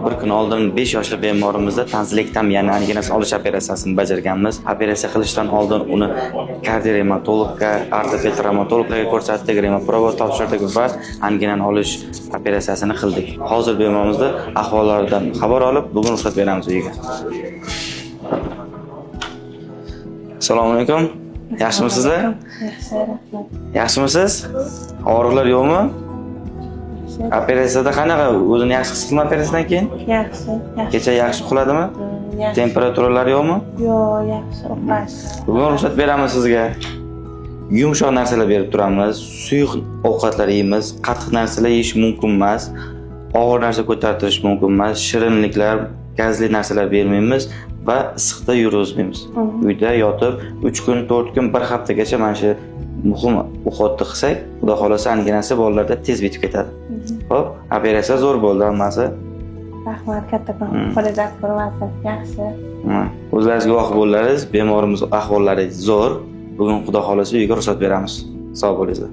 bir kun oldin 5 yoshli bemorimizda tanzilektam, ya'ni anginasi olish operatsiyasini bajarganmiz. Operatsiya qilishdan oldin uni kardiorematologga, ortoped-revmatologga ko'rsatdik, remoprovod topshirdik va anginani olish operatsiyasini qildik. Hozir bemorimizda ahvollaridan xabar olib, bugun ruxsat beramiz uyiga. Assalomu alaykum. Yaxshimisizlar? Yaxshi, rahmat. Yaxshimisiz? Og'riqlar yo'qmi? Operatsiyada qanaqa? O'zini yaxshi his qilma operatsiyadan keyin? Yaxshi. Kecha yaxshi uxladimi? Yaxshi. Temperaturalari yo'qmi? Yo'q, yaxshi uxlash. Bugun ruxsat beramiz sizga. Yumshoq narsalar berib turamiz, suyuq ovqatlar yeymiz, qattiq narsalar yeyish mumkin emas, og'ir narsa ko'tartirish mumkin emas, shirinliklar, gazli narsalar bermaymiz va issiqda yurgizmaymiz. Uyda yotib 3 kun, 4 kun, 1 haftaga mana shu muhim ovqatni qilsak, xudo xolasa anginasi bolalarda tez bitib ketadi. Xo'p, operatsiya zo'r bo'ldi hammasi. Rahmat, kattakon. Qo'lidan ko'rmasin. Yaxshi. O'zlaringiz guvoh bo'lasiz, bemorimiz ahvollari zo'r. Bugun xudo xolasa uyga ruxsat beramiz. Sog' bo'linglar.